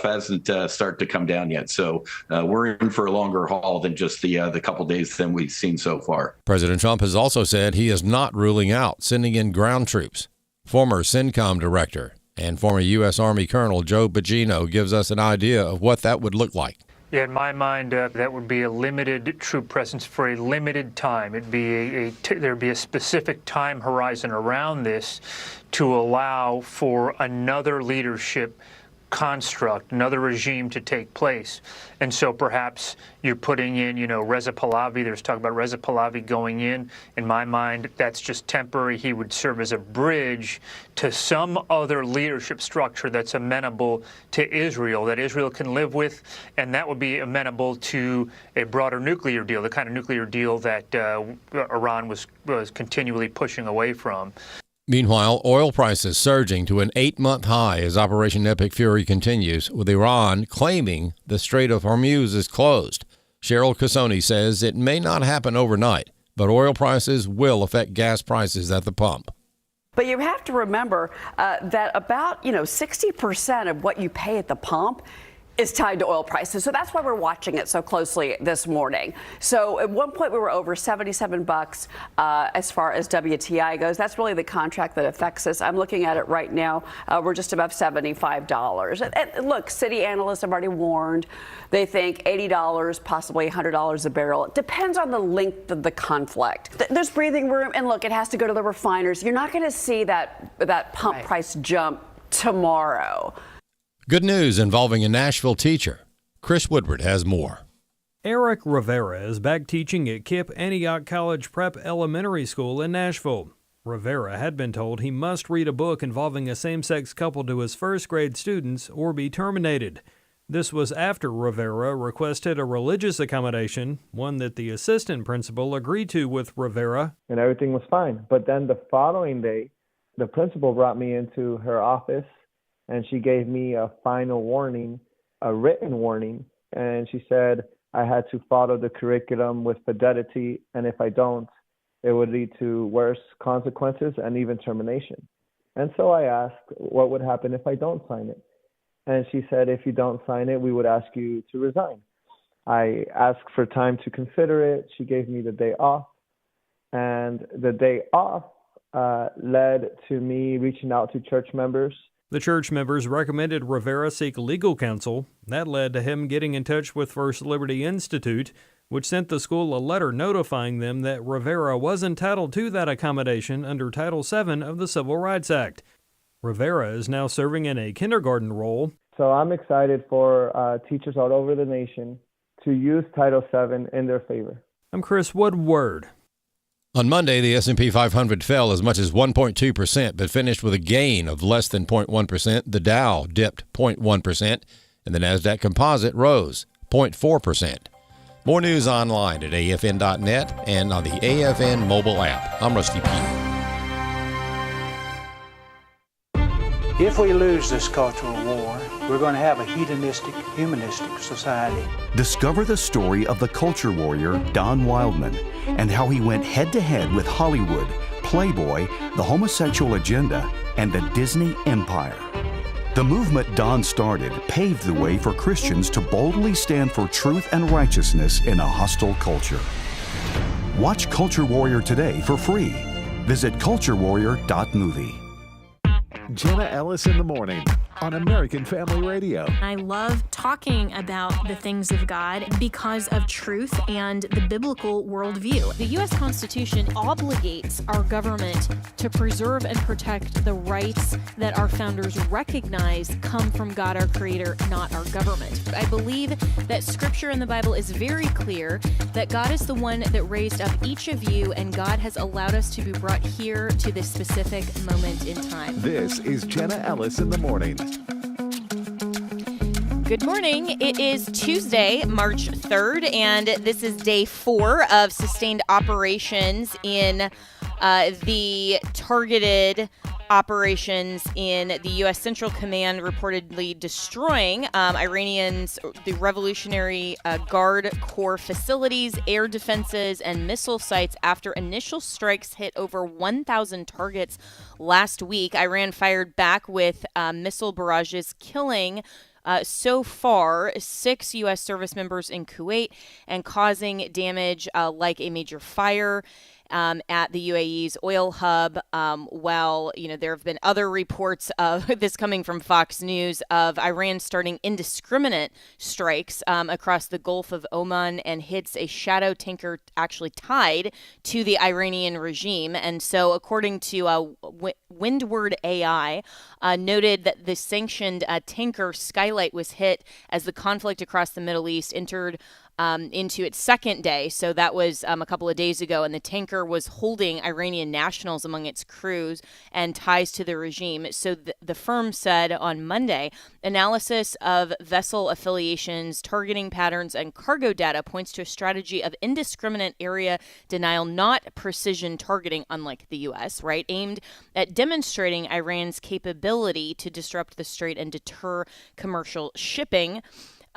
stuff hasn't started to come down yet. So we're in for a longer haul than just the couple days than we've seen so far. President Trump has also said he is not ruling out sending in ground troops. Former CENTCOM director and former U.S. Army Colonel Joe Bogino gives us an idea of what that would look like. Yeah, in my mind, that would be a limited troop presence for a limited time. It'd be there'd be a specific time horizon around this to allow for another leadership construct, another regime to take place. And so perhaps you're putting in, Reza Pahlavi. There's talk about Reza Pahlavi going in. In my mind, that's just temporary. He would serve as a bridge to some other leadership structure that's amenable to Israel, that Israel can live with, and that would be amenable to a broader nuclear deal, the kind of nuclear deal that Iran was continually pushing away from. Meanwhile, oil prices surging to an 8-month high as Operation Epic Fury continues, with Iran claiming the Strait of Hormuz is closed. Cheryl Casoni says it may not happen overnight, but oil prices will affect gas prices at the pump. But you have to remember that about 60% of what you pay at the pump is tied to oil prices. So that's why we're watching it so closely this morning. So at one point we were over $77 as far as WTI goes. That's really the contract that affects us. I'm looking at it right now. We're just above $75. And look, city analysts have already warned. They think $80, possibly $100 a barrel. It depends on the length of the conflict. There's breathing room, and look, it has to go to the refiners. You're not going to see that pump price jump tomorrow. Good news involving a Nashville teacher. Chris Woodward has more. Eric Rivera is back teaching at KIPP Antioch College Prep Elementary School in Nashville. Rivera had been told he must read a book involving a same-sex couple to his first-grade students or be terminated. This was after Rivera requested a religious accommodation, one that the assistant principal agreed to with Rivera. And everything was fine. But then the following day, the principal brought me into her office, and she gave me a final warning, a written warning. And she said I had to follow the curriculum with fidelity. And if I don't, it would lead to worse consequences and even termination. And so I asked what would happen if I don't sign it. And she said, if you don't sign it, we would ask you to resign. I asked for time to consider it. She gave me the day off. And the day off led to me reaching out to church members. The church members recommended Rivera seek legal counsel. That led to him getting in touch with First Liberty Institute, which sent the school a letter notifying them that Rivera was entitled to that accommodation under Title VII of the Civil Rights Act. Rivera is now serving in a kindergarten role. So I'm excited for teachers all over the nation to use Title VII in their favor. I'm Chris Woodward. On Monday, the S&P 500 fell as much as 1.2%, but finished with a gain of less than 0.1%. The Dow dipped 0.1%, and the NASDAQ Composite rose 0.4%. More news online at afn.net and on the AFN mobile app. I'm Rusty Pugh. If we lose this cultural war, we're going to have a hedonistic, humanistic society. Discover the story of the culture warrior Don Wildman and how he went head-to-head with Hollywood, Playboy, the homosexual agenda, and the Disney empire. The movement Don started paved the way for Christians to boldly stand for truth and righteousness in a hostile culture. Watch Culture Warrior today for free. Visit culturewarrior.movie. Jenna Ellis in the morning on American Family Radio. I love talking about the things of God because of truth and the biblical worldview. The U.S. Constitution obligates our government to preserve and protect the rights that our founders recognize come from God, our Creator, not our government. I believe that Scripture in the Bible is very clear that God is the one that raised up each of you, and God has allowed us to be brought here to this specific moment in time. This is Jenna Ellis in the morning. Good morning. It is Tuesday, March 3rd, and this is day 4 of sustained operations in the targeted operations in the U.S. Central Command reportedly destroying Iranians, the Revolutionary Guard Corps facilities, air defenses, and missile sites after initial strikes hit over 1,000 targets last week. Iran fired back with missile barrages, killing So far, 6 U.S. service members in Kuwait and causing damage like a major fire at the UAE's oil hub. While, there have been other reports of this coming from Fox News of Iran starting indiscriminate strikes across the Gulf of Oman and hits a shadow tanker actually tied to the Iranian regime. And so, according to Windward AI, noted that the sanctioned tanker Skylight was hit as the conflict across the Middle East entered into its second day. So that was a couple of days ago, and the tanker was holding Iranian nationals among its crews and ties to the regime. So the firm said on Monday, analysis of vessel affiliations, targeting patterns, and cargo data points to a strategy of indiscriminate area denial, not precision targeting, unlike the U.S., right, aimed at demonstrating Iran's capability to disrupt the strait and deter commercial shipping.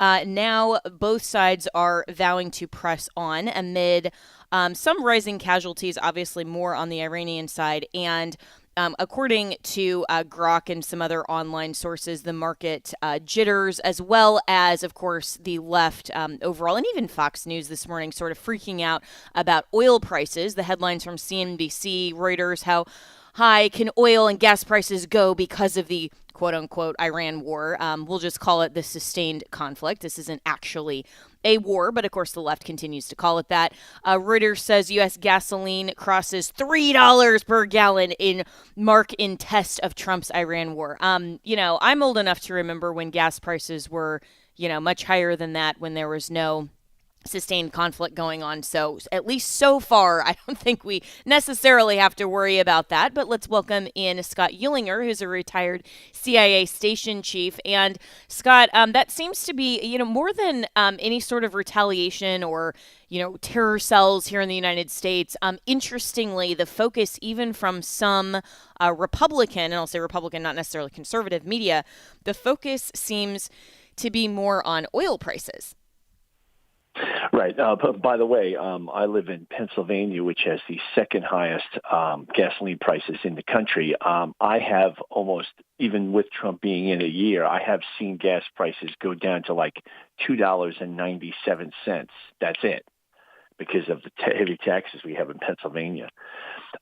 Now, both sides are vowing to press on amid some rising casualties, obviously more on the Iranian side. And according to Grok and some other online sources, the market jitters, as well as, of course, the left overall, and even Fox News this morning sort of freaking out about oil prices. The headlines from CNBC, Reuters, how high can oil and gas prices go because of the quote-unquote Iran war. We'll just call it the sustained conflict. This isn't actually a war, but of course the left continues to call it that. Reuters says U.S. gasoline crosses $3 per gallon in test of Trump's Iran war. I'm old enough to remember when gas prices were, much higher than that, when there was no sustained conflict going on. So at least so far, I don't think we necessarily have to worry about that. But let's welcome in Scott Uehlinger, who's a retired CIA station chief. And Scott, that seems to be, more than any sort of retaliation or, terror cells here in the United States. Interestingly, the focus even from some Republican, and I'll say Republican, not necessarily conservative media, the focus seems to be more on oil prices. Right. By the way, I live in Pennsylvania, which has the second highest gasoline prices in the country. I have almost, even with Trump being in a year, I have seen gas prices go down to like $2.97. That's it, because of the heavy taxes we have in Pennsylvania.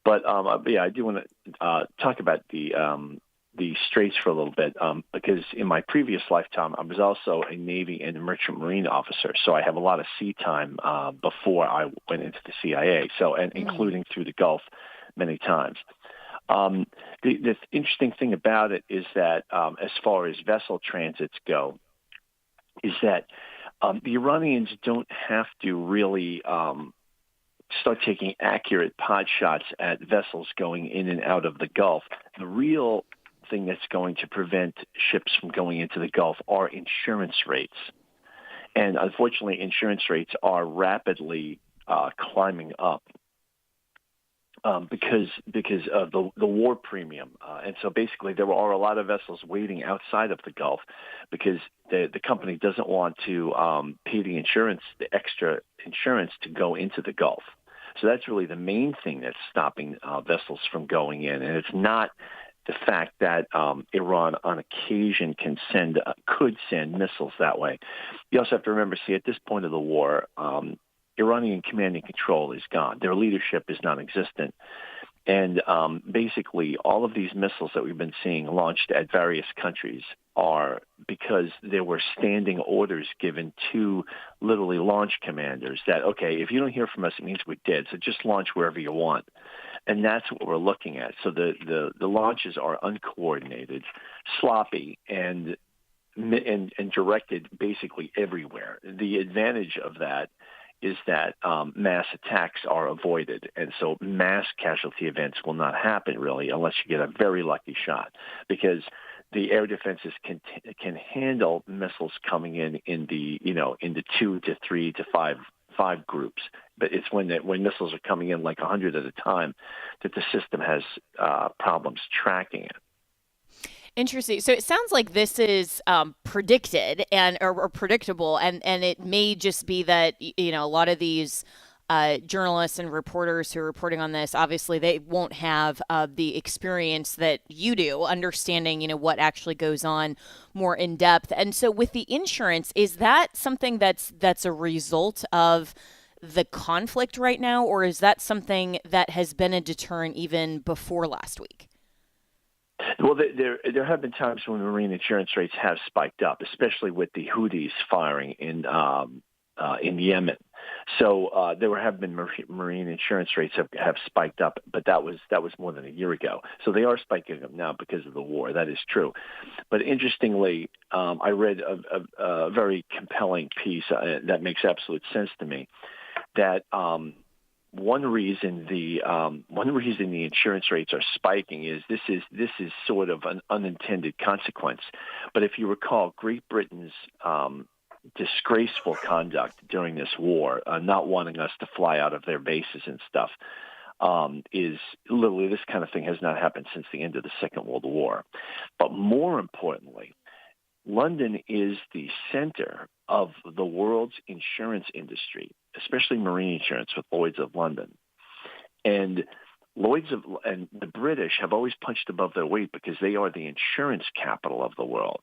But I do want to talk about the straits for a little bit, because in my previous lifetime, I was also a Navy and a Merchant Marine officer. So I have a lot of sea time before I went into the CIA, including through the Gulf many times. The interesting thing about it is that as far as vessel transits go, is that the Iranians don't have to really start taking accurate pot shots at vessels going in and out of the Gulf. The real thing that's going to prevent ships from going into the Gulf are insurance rates. And unfortunately, insurance rates are rapidly climbing up because of the war premium. And so basically there are a lot of vessels waiting outside of the Gulf because the company doesn't want to pay the extra insurance to go into the Gulf. So that's really the main thing that's stopping vessels from going in. And it's not the fact that Iran on occasion could send missiles that way. You also have to remember, at this point of the war, Iranian command and control is gone. Their leadership is non-existent. And basically, all of these missiles that we've been seeing launched at various countries are because there were standing orders given to literally launch commanders that, okay, if you don't hear from us, it means we're dead. So just launch wherever you want. And that's what we're looking at. So the launches are uncoordinated, sloppy, and directed basically everywhere. The advantage of that is that mass attacks are avoided. And so mass casualty events will not happen, really, unless you get a very lucky shot, because the air defenses can handle missiles coming in the 2 to 3 to 5 groups. But it's when missiles are coming in like 100 at a time that the system has problems tracking it. Interesting. So it sounds like this is predicted or predictable, and it may just be that a lot of these journalists and reporters who are reporting on this, obviously they won't have the experience that you do, understanding, what actually goes on more in depth. And so with the insurance, is that something that's a result of the conflict right now, or is that something that has been a deterrent even before last week? Well, there have been times when marine insurance rates have spiked up, especially with the Houthis firing in Yemen. So there have been marine insurance rates have spiked up, but that was more than a year ago. So they are spiking up now because of the war. That is true. But interestingly, I read a very compelling piece that makes absolute sense to me. That one reason the insurance rates are spiking is this is sort of an unintended consequence. But if you recall, Great Britain's disgraceful conduct during this war, not wanting us to fly out of their bases and stuff, is literally, this kind of thing has not happened since the end of the Second World War. But more importantly, London is the center of the world's insurance industry, especially marine insurance with Lloyd's of London. And and the British have always punched above their weight because they are the insurance capital of the world.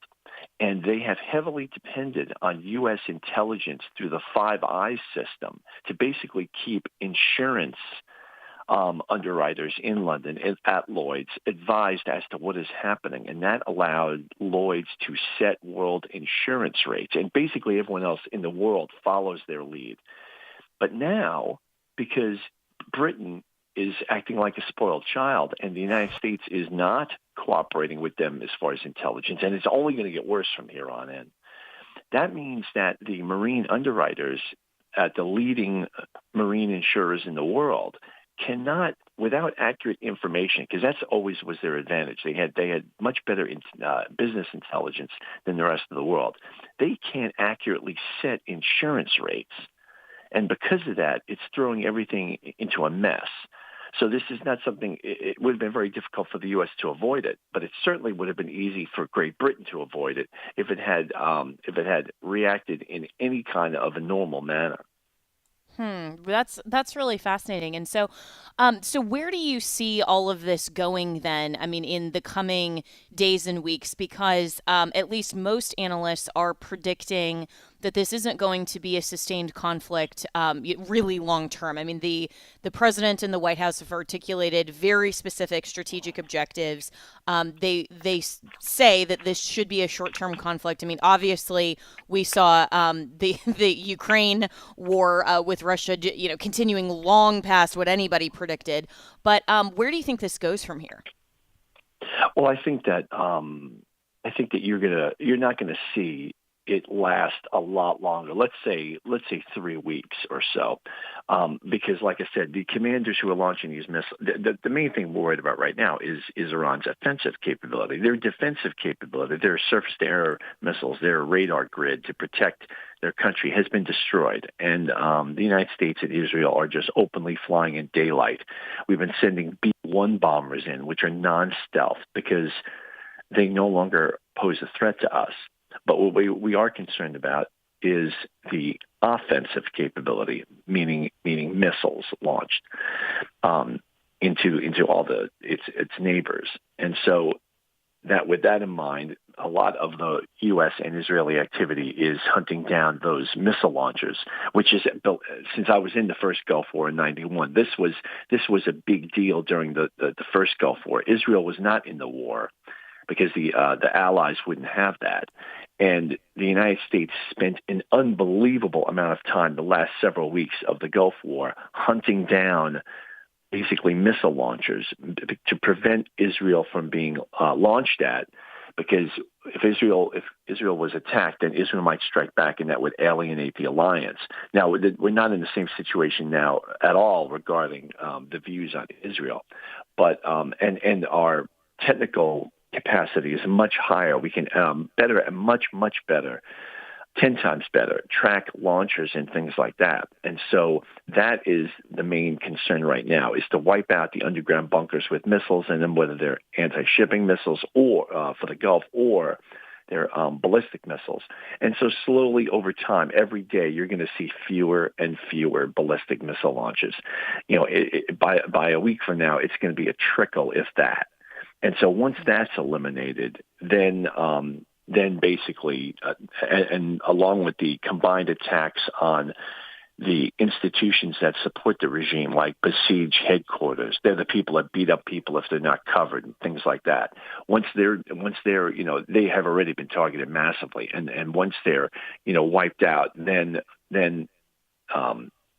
And they have heavily depended on U.S. intelligence through the Five Eyes system to basically keep insurance underwriters in London at Lloyd's advised as to what is happening. And that allowed Lloyd's to set world insurance rates. And basically everyone else in the world follows their lead. But now, because Britain is acting like a spoiled child and the United States is not cooperating with them as far as intelligence, and it's only going to get worse from here on in, that means that the marine underwriters at the leading marine insurers in the world cannot, without accurate information, because that's always was their advantage. They had much better business intelligence than the rest of the world. They can't accurately set insurance rates. And because of that, it's throwing everything into a mess. So this is not something, it would have been very difficult for the U.S. to avoid it, but it certainly would have been easy for Great Britain to avoid it if it had reacted in any kind of a normal manner. That's really fascinating. And so, so where do you see all of this going then? I mean, in the coming days and weeks, because at least most analysts are predicting that this isn't going to be a sustained conflict really long term. I mean, the president and the White House have articulated very specific strategic objectives. They say that this should be a short term conflict. I mean, obviously, we saw the Ukraine war with Russia, continuing long past what anybody predicted. But where do you think this goes from here? Well, I think that you're not gonna see it last a lot longer. Let's say 3 weeks or so, because, like I said, the commanders who are launching these missiles, the main thing we're worried about right now is Iran's offensive capability. Their defensive capability, their surface-to-air missiles, their radar grid to protect their country has been destroyed, and the United States and Israel are just openly flying in daylight. We've been sending B-1 bombers in, which are non-stealth, because they no longer pose a threat to us. But what we are concerned about is the offensive capability, meaning missiles launched into all its neighbors. And so that with that in mind, a lot of the U.S. and Israeli activity is hunting down those missile launchers, which is, since I was in the first Gulf War in '91, this was a big deal during the first Gulf War. Israel was not in the war because the Allies wouldn't have that. And the United States spent an unbelievable amount of time the last several weeks of the Gulf War hunting down basically missile launchers to prevent Israel from being launched at, because if Israel was attacked, then Israel might strike back, and that would alienate the alliance. Now, we're not in the same situation now at all regarding the views on Israel, but and our technical capacity is much higher. We can much better, 10 times better, track launchers and things like that. And so that is the main concern right now, is to wipe out the underground bunkers with missiles, and then whether they're anti-shipping missiles or for the Gulf, or their ballistic missiles. And so slowly over time, every day, you're going to see fewer and fewer ballistic missile launches. By a week from now, it's going to be a trickle, if that. And so once that's eliminated, then basically, and along with the combined attacks on the institutions that support the regime, like besiege headquarters, they're the people that beat up people if they're not covered and things like that. Once they're, they have already been targeted massively, and once they're, wiped out, then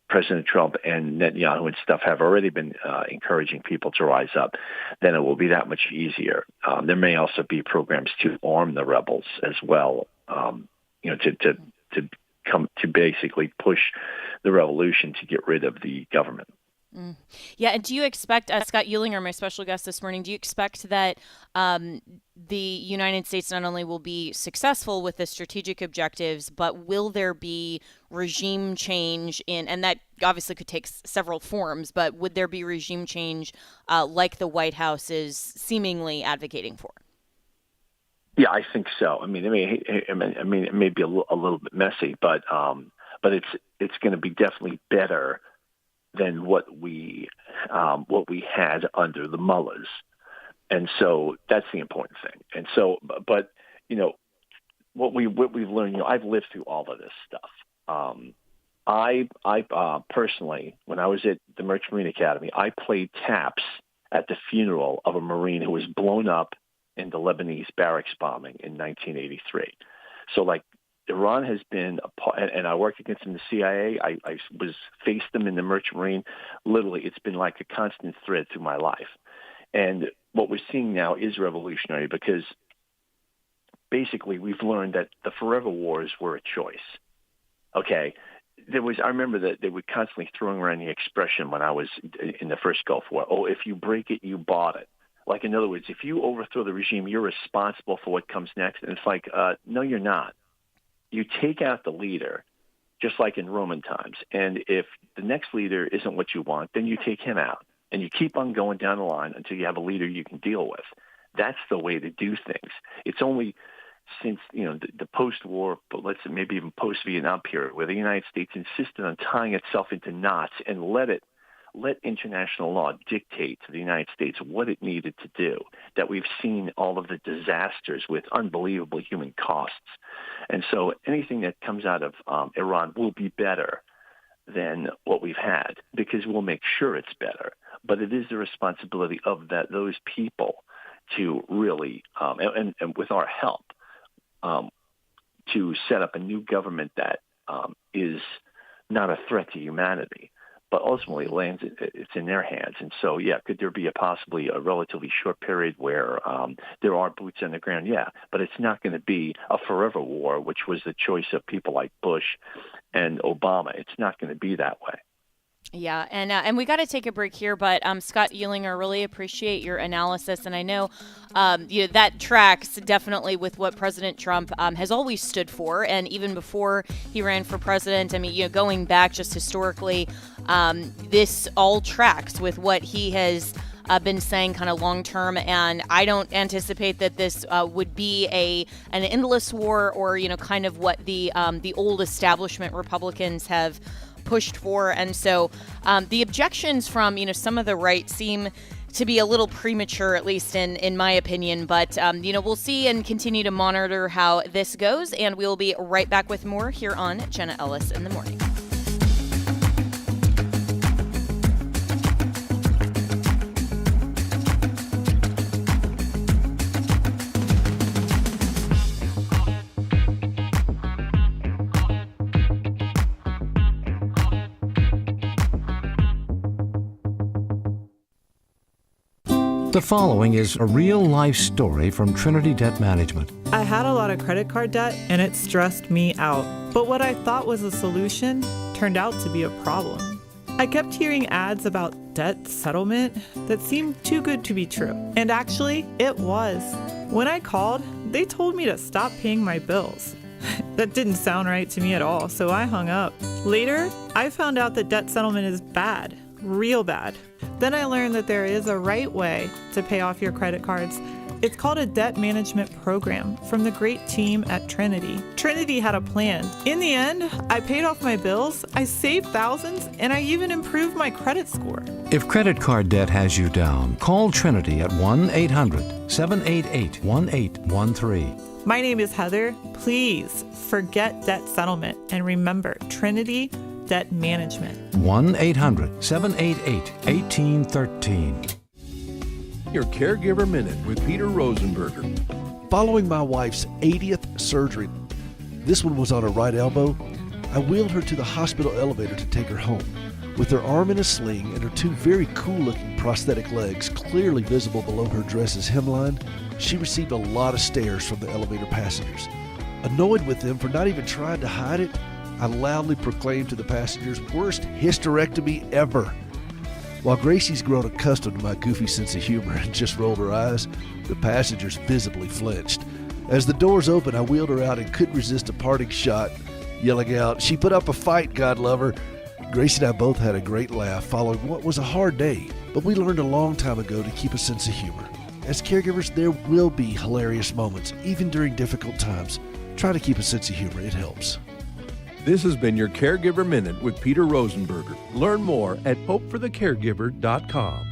President Trump and Netanyahu and stuff have already been encouraging people to rise up, then it will be that much easier. There may also be programs to arm the rebels as well, to basically push the revolution to get rid of the government. Yeah, and do you expect, Scott Uehlinger, my special guest this morning, do you expect that the United States not only will be successful with the strategic objectives, but will there be regime change and that obviously could take several forms, but would there be regime change like the White House is seemingly advocating for? Yeah, I think so. I mean, it may be a little bit messy, but it's going to be definitely better than what we had under the mullahs, and so that's the important thing. And so, but what we've learned. I've lived through all of this stuff. I personally, when I was at the Merchant Marine Academy, I played taps at the funeral of a Marine who was blown up in the Lebanese barracks bombing in 1983. So, Iran has been a part, and I worked against them in the CIA. I faced them in the Merchant Marine. Literally, it's been like a constant thread through my life. And what we're seeing now is revolutionary because basically we've learned that the forever wars were a choice. Okay, I remember that they were constantly throwing around the expression when I was in the first Gulf War. Oh, if you break it, you bought it. Like, in other words, if you overthrow the regime, you're responsible for what comes next. And it's like, no, you're not. You take out the leader, just like in Roman times. And if the next leader isn't what you want, then you take him out. And you keep on going down the line until you have a leader you can deal with. That's the way to do things. It's only since, the post-war, but let's say maybe even post-Vietnam period, where the United States insisted on tying itself into knots and let international law dictate to the United States what it needed to do, that we've seen all of the disasters with unbelievable human costs. And so anything that comes out of Iran will be better than what we've had because we'll make sure it's better. But it is the responsibility of those people to really, and with our help, to set up a new government that is not a threat to humanity, but ultimately it's in their hands. And so, could there be possibly a relatively short period where there are boots on the ground? Yeah, but it's not going to be a forever war, which was the choice of people like Bush and Obama. It's not going to be that way. Yeah, and we got to take a break here, but Scott Uehlinger, really appreciate your analysis, and I know that tracks definitely with what President Trump has always stood for, and even before he ran for president. I mean, going back just historically, this all tracks with what he has been saying kind of long term, and I don't anticipate that this would be an endless war or kind of what the old establishment Republicans have pushed for. And so the objections from some of the right seem to be a little premature, at least in my opinion. But we'll see and continue to monitor how this goes, and we'll be right back with more here on Jenna Ellis in the Morning. The following is a real-life story from Trinity Debt Management. I had a lot of credit card debt, and it stressed me out. But what I thought was a solution turned out to be a problem. I kept hearing ads about debt settlement that seemed too good to be true. And actually, it was. When I called, they told me to stop paying my bills. That didn't sound right to me at all, so I hung up. Later, I found out that debt settlement is bad. Real bad. Then I learned that there is a right way to pay off your credit cards It's called a debt management program from the great team at Trinity. Trinity had a plan. In the end, I paid off my bills, I saved thousands, and I even improved my credit score. If credit card debt has you down, call Trinity at 1-800-788-1813. My name is Heather. Please forget debt settlement and remember Trinity Debt Management. 1-800-788-1813. Your Caregiver Minute with Peter Rosenberger. Following my wife's 80th surgery, this one was on her right elbow, I wheeled her to the hospital elevator to take her home. With her arm in a sling and her two very cool-looking prosthetic legs clearly visible below her dress's hemline, she received a lot of stares from the elevator passengers. Annoyed with them for not even trying to hide it, I loudly proclaimed to the passengers, "Worst hysterectomy ever." While Gracie's grown accustomed to my goofy sense of humor and just rolled her eyes, the passengers visibly flinched. As the doors opened, I wheeled her out and couldn't resist a parting shot, yelling out, "She put up a fight, God love her." Gracie and I both had a great laugh following what was a hard day, but we learned a long time ago to keep a sense of humor. As caregivers, there will be hilarious moments, even during difficult times. Try to keep a sense of humor. It helps. This has been your Caregiver Minute with Peter Rosenberger. Learn more at hopeforthecaregiver.com.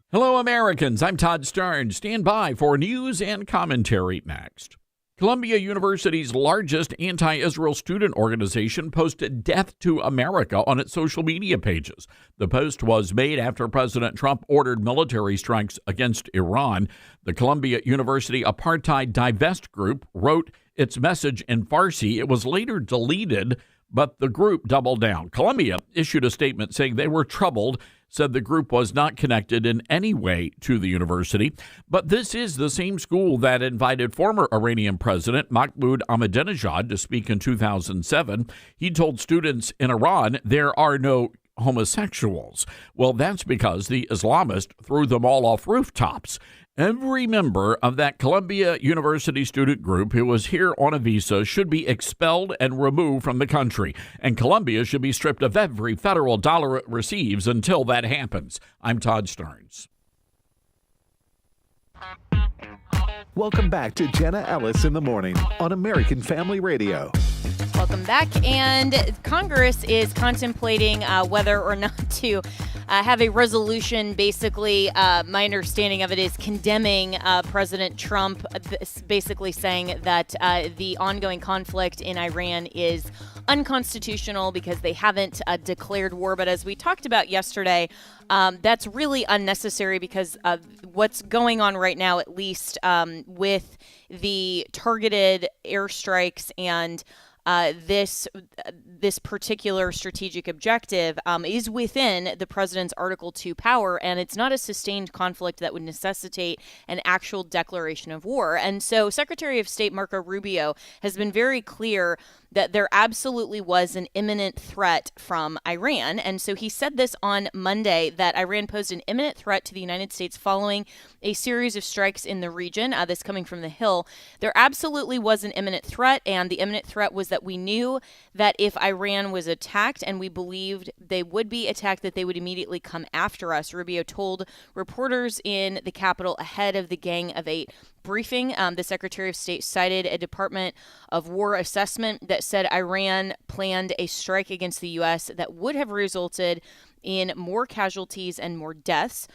Hello, Americans. I'm Todd Starnes. Stand by for news and commentary next. Columbia University's largest anti-Israel student organization posted "Death to America" on its social media pages. The post was made after President Trump ordered military strikes against Iran. The Columbia University Apartheid Divest Group wrote its message in Farsi. It was later deleted, but the group doubled down. Columbia issued a statement saying they were troubled, said the group was not connected in any way to the university. But this is the same school that invited former Iranian President Mahmoud Ahmadinejad to speak in 2007. He told students in Iran there are no homosexuals. Well, that's because the Islamists threw them all off rooftops. Every member of that Columbia University student group who was here on a visa should be expelled and removed from the country, and Columbia should be stripped of every federal dollar it receives until that happens. I'm Todd Starnes. Welcome back to Jenna Ellis in the Morning on American Family Radio. Welcome back. And Congress is contemplating whether or not to have a resolution. Basically, my understanding of it is condemning President Trump, basically saying that the ongoing conflict in Iran is unconstitutional because they haven't declared war. But as we talked about yesterday, that's really unnecessary because what's going on right now, at least with the targeted airstrikes and this particular strategic objective is within the president's Article 2 power, and it's not a sustained conflict that would necessitate an actual declaration of war. And so Secretary of State Marco Rubio has been very clear that there absolutely was an imminent threat from Iran. And so he said this on Monday, that Iran posed an imminent threat to the United States following a series of strikes in the region, this coming from the Hill. There absolutely was an imminent threat, and the imminent threat was that we knew that if Iran was attacked, and we believed they would be attacked, that they would immediately come after us. Rubio told reporters in the Capitol ahead of the Gang of Eight briefing. The Secretary of State cited a Department of War assessment that said Iran planned a strike against the U.S. that would have resulted in more casualties and more deaths.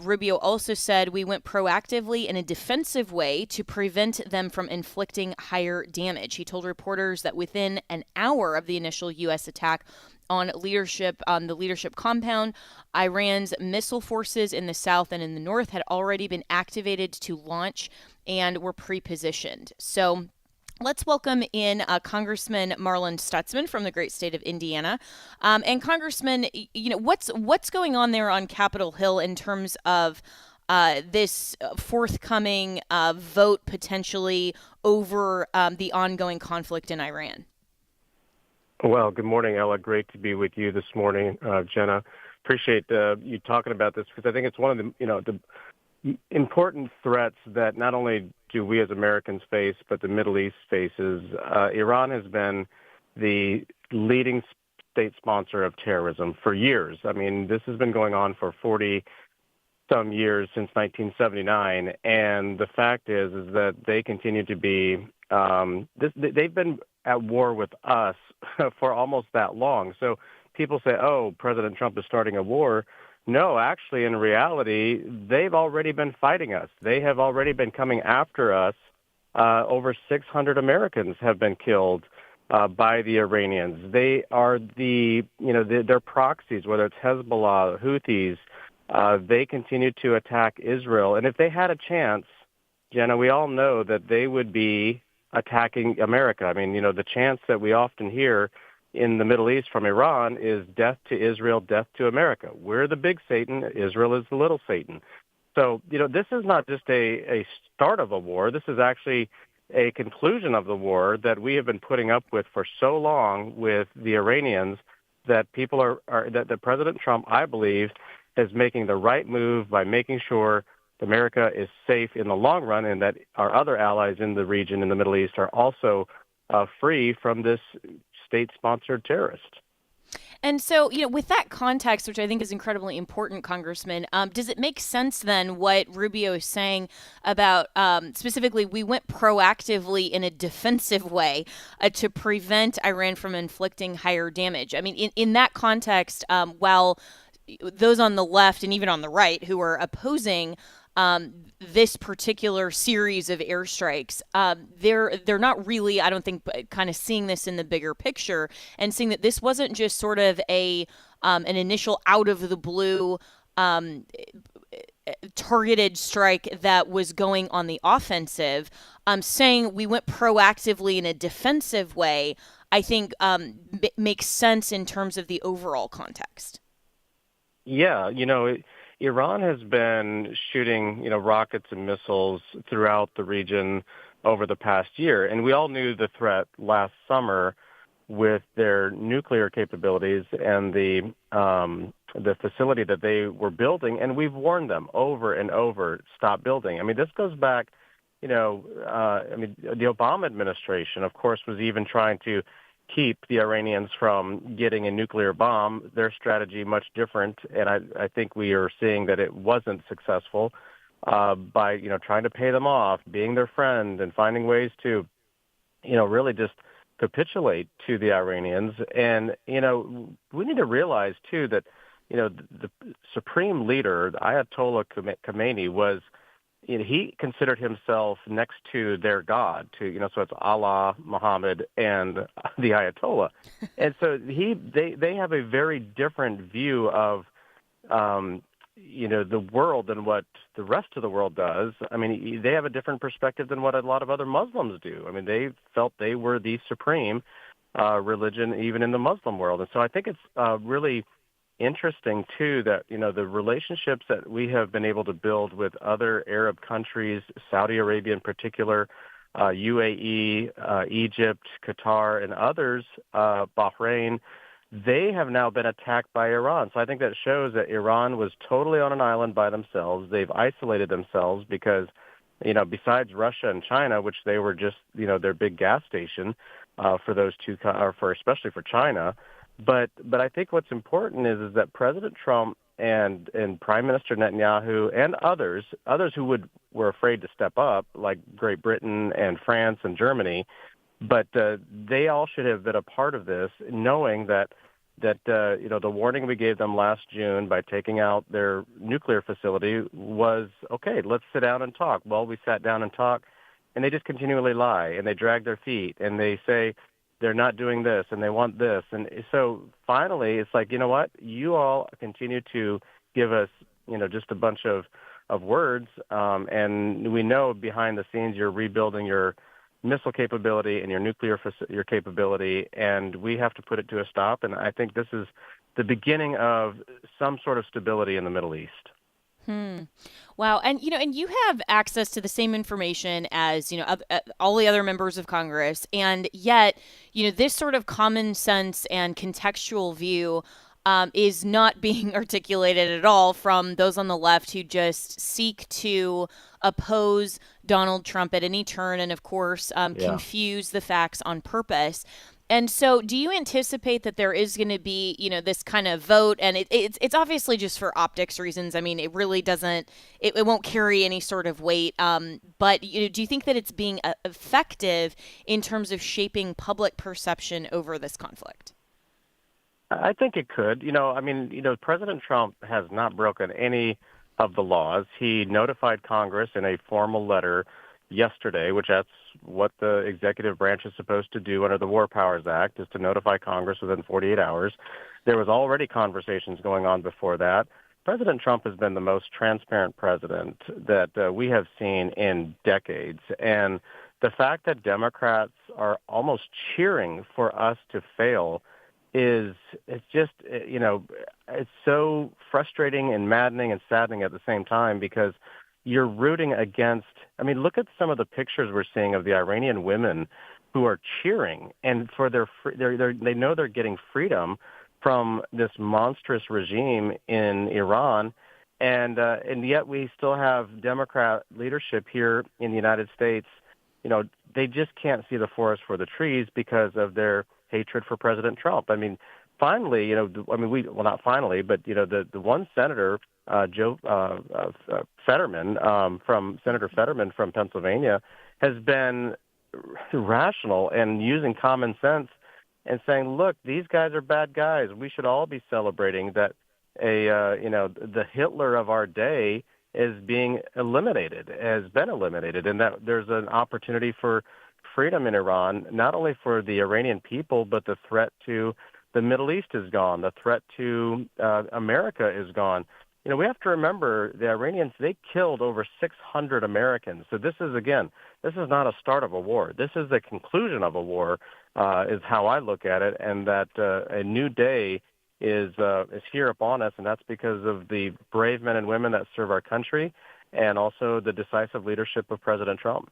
Rubio also said we went proactively in a defensive way to prevent them from inflicting higher damage. He told reporters that within an hour of the initial U.S. attack on the leadership compound, Iran's missile forces in the south and in the north had already been activated to launch and were pre-positioned. So let's welcome in Congressman Marlon Stutzman from the great state of Indiana. And Congressman, what's going on there on Capitol Hill in terms of this forthcoming vote potentially over the ongoing conflict in Iran? Well, good morning, Ella. Great to be with you this morning, Jenna. Appreciate you talking about this because I think it's one of the important threats that not only do we as Americans face, but the Middle East faces. Iran has been the leading state sponsor of terrorism for years. I mean, this has been going on for 40 some years since 1979, and the fact is that they continue to be they've been at war with us for almost that long. So people say, "Oh, President Trump is starting a war." No, actually, in reality, they've already been fighting us. They have already been coming after us. Over 600 Americans have been killed by the Iranians. They are their proxies, whether it's Hezbollah, Houthis. They continue to attack Israel. And if they had a chance, Jenna, we all know that they would be attacking America. I mean, the chance that we often hear in the Middle East from Iran is death to Israel, death to America. We're the big Satan. Israel is the little Satan. So, this is not just a start of a war. This is actually a conclusion of the war that we have been putting up with for so long with the Iranians that people that President Trump, I believe, is making the right move by making sure America is safe in the long run and that our other allies in the region, in the Middle East, are also free from this state-sponsored terrorist. And so, with that context, which I think is incredibly important, Congressman, does it make sense then what Rubio is saying about specifically we went proactively in a defensive way to prevent Iran from inflicting higher damage? I mean, in that context, while those on the left and even on the right who are opposing this particular series of airstrikes, they're not really, I don't think, kind of seeing this in the bigger picture and seeing that this wasn't just sort of an initial out of the blue targeted strike that was going on the offensive. Saying we went proactively in a defensive way, I think makes sense in terms of the overall context. Yeah, Iran has been shooting, rockets and missiles throughout the region over the past year, and we all knew the threat last summer with their nuclear capabilities and the facility that they were building, and we've warned them over and over, stop building. I mean, this goes back, the Obama administration, of course, was even trying to keep the Iranians from getting a nuclear bomb. Their strategy much different, and I think we are seeing that it wasn't successful by trying to pay them off, being their friend, and finding ways to really just capitulate to the Iranians. And we need to realize too that the supreme leader, the Ayatollah Khomeini, was he considered himself next to their God, so it's Allah, Muhammad, and the Ayatollah. And so they have a very different view of, the world than what the rest of the world does. I mean, they have a different perspective than what a lot of other Muslims do. I mean, they felt they were the supreme religion even in the Muslim world. And so I think it's really interesting too that the relationships that we have been able to build with other Arab countries, Saudi Arabia in particular, UAE, Egypt, Qatar, and others, Bahrain, they have now been attacked by Iran. So I think that shows that Iran was totally on an island by themselves. They've isolated themselves because besides Russia and China, which they were just their big gas station for those two, or for especially for China. But I think what's important is that President Trump and Prime Minister Netanyahu and others who were afraid to step up, like Great Britain and France and Germany, but they all should have been a part of this, knowing that the warning we gave them last June by taking out their nuclear facility was, okay, let's sit down and talk. Well, we sat down and talked, and they just continually lie, and they drag their feet, and they say they're not doing this and they want this. And so finally, it's like, you know what? You all continue to give us, just a bunch of words. And we know behind the scenes you're rebuilding your missile capability and your nuclear your capability, and we have to put it to a stop. And I think this is the beginning of some sort of stability in the Middle East. Wow. And, and you have access to the same information as, all the other members of Congress. And yet, this sort of common sense and contextual view is not being articulated at all from those on the left who just seek to oppose Donald Trump at any turn and, of course, confuse the facts on purpose. And so do you anticipate that there is going to be, this kind of vote? And it's obviously just for optics reasons. I mean, it really doesn't, it won't carry any sort of weight. But do you think that it's being effective in terms of shaping public perception over this conflict? I think it could. President Trump has not broken any of the laws. He notified Congress in a formal letter yesterday, which that's what the executive branch is supposed to do under the War Powers Act, is to notify Congress within 48 hours. There was already conversations going on before that. President Trump has been the most transparent president that we have seen in decades. And the fact that Democrats are almost cheering for us to fail it's so frustrating and maddening and saddening at the same time, because you're rooting against, look at some of the pictures we're seeing of the Iranian women who are cheering and for they know they're getting freedom from this monstrous regime in Iran. And yet we still have Democrat leadership here in the United States. They just can't see the forest for the trees because of their hatred for President Trump. Finally, not finally, but the one senator, Fetterman, Senator Fetterman from Pennsylvania, has been rational and using common sense and saying, look, these guys are bad guys. We should all be celebrating that the Hitler of our day is being eliminated, has been eliminated, and that there's an opportunity for freedom in Iran, not only for the Iranian people, but the threat to the Middle East is gone. The threat to America is gone. We have to remember the Iranians, they killed over 600 Americans. So this is not a start of a war. This is the conclusion of a war, is how I look at it, and that a new day is here upon us, and that's because of the brave men and women that serve our country and also the decisive leadership of President Trump.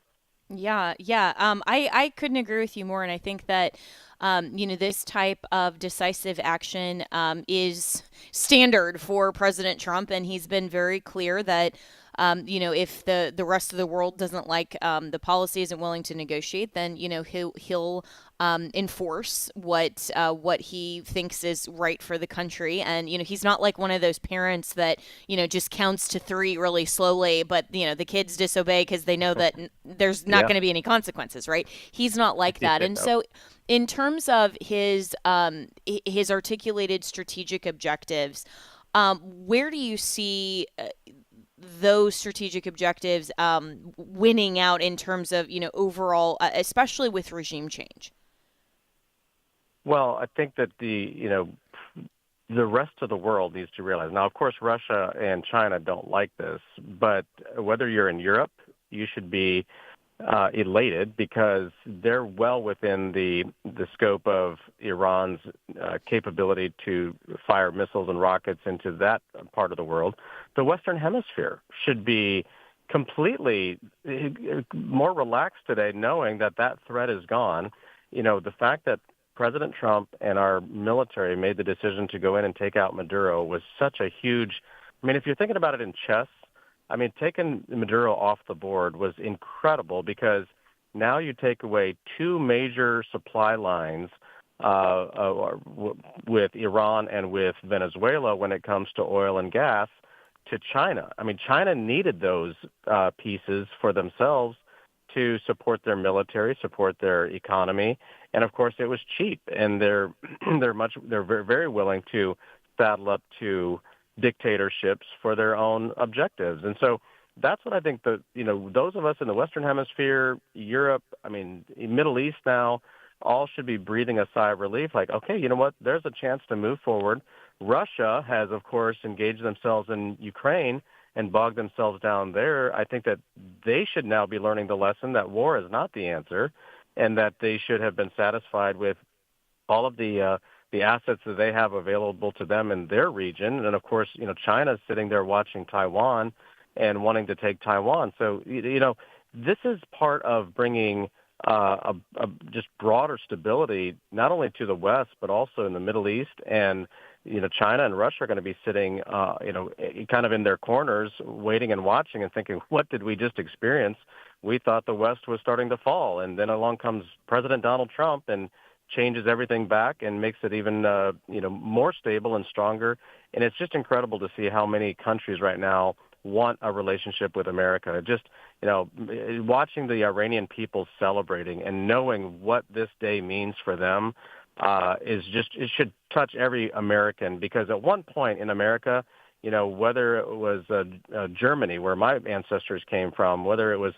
Yeah. I couldn't agree with you more. And I think that, this type of decisive action is standard for President Trump. And he's been very clear that, if the rest of the world doesn't like the policy, isn't willing to negotiate, then, he'll enforce what he thinks is right for the country. And, he's not like one of those parents that, just counts to 3 really slowly, but, the kids disobey because they know that there's not going to be any consequences, right? He's not like that. And so in terms of his articulated strategic objectives, where do you see those strategic objectives winning out in terms of, overall, especially with regime change? Well, I think that the rest of the world needs to realize. Now, of course, Russia and China don't like this, but whether you're in Europe, you should be elated because they're well within the scope of Iran's capability to fire missiles and rockets into that part of the world. The Western Hemisphere should be completely more relaxed today, knowing that threat is gone. The fact that President Trump and our military made the decision to go in and take out Maduro was such a huge, if you're thinking about it in chess, taking Maduro off the board was incredible because now you take away 2 major supply lines with Iran and with Venezuela when it comes to oil and gas to China. China needed those pieces for themselves to support their military, support their economy, and of course it was cheap, and they're very, very willing to saddle up to dictatorships for their own objectives. And so that's what I think that, those of us in the Western Hemisphere, Europe, Middle East now, all should be breathing a sigh of relief. Like, okay, you know what? There's a chance to move forward. Russia has, of course, engaged themselves in Ukraine and bogged themselves down there. I think that they should now be learning the lesson that war is not the answer and that they should have been satisfied with all of the assets that they have available to them in their region. And, of course, China's sitting there watching Taiwan and wanting to take Taiwan. So, this is part of bringing a just broader stability, not only to the West, but also in the Middle East. And, China and Russia are going to be sitting, kind of in their corners, waiting and watching and thinking, what did we just experience? We thought the West was starting to fall. And then along comes President Donald Trump and changes everything back and makes it even more stable and stronger. And it's just incredible to see how many countries right now want a relationship with America. Just, watching the Iranian people celebrating and knowing what this day means for them it should touch every American, because at one point in America, whether it was Germany, where my ancestors came from, whether it was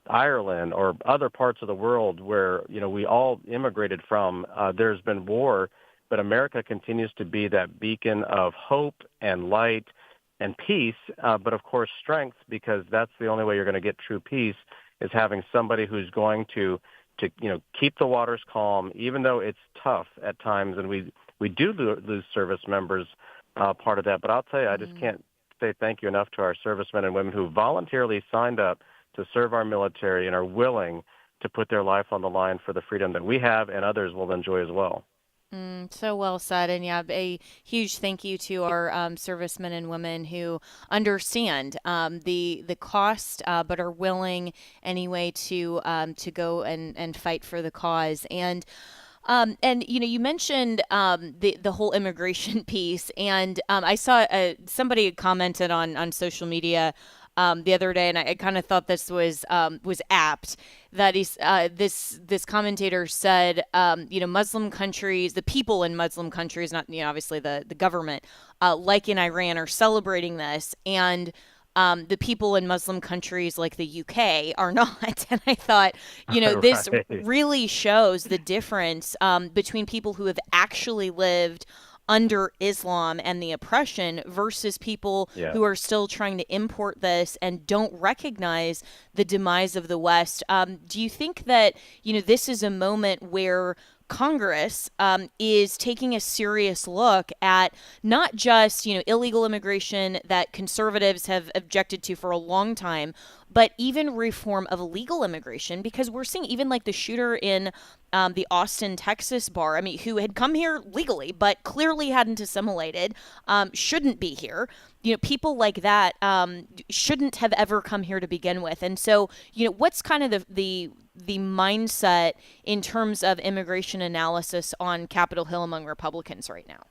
Ireland or other parts of the world where, we all immigrated from, there's been war, but America continues to be that beacon of hope and light and peace, but of course strength, because that's the only way you're going to get true peace, is having somebody who's going to keep the waters calm, even though it's tough at times, and we do lose service members part of that. But I'll tell you, I just can't say thank you enough to our servicemen and women who voluntarily signed up to serve our military and are willing to put their life on the line for the freedom that we have and others will enjoy as well. So well said. And yeah, a huge thank you to our servicemen and women who understand the cost, but are willing anyway to go and fight for the cause. And you mentioned the whole immigration piece, and I saw somebody had commented on social media the other day, and I kind of thought this was apt. That this commentator said, Muslim countries, the people in Muslim countries, not obviously the government, like in Iran, are celebrating this, and the people in Muslim countries like the UK are not. And I thought, this really shows the difference between people who have actually lived under Islam and the oppression versus people who are still trying to import this and don't recognize the demise of the West. Do you think that, this is a moment where Congress is taking a serious look at not just, illegal immigration that conservatives have objected to for a long time, but even reform of legal immigration? Because we're seeing even like the shooter in the Austin, Texas bar, who had come here legally, but clearly hadn't assimilated, shouldn't be here. People like that shouldn't have ever come here to begin with. And so, what's kind of the mindset in terms of immigration analysis on Capitol Hill among Republicans right now?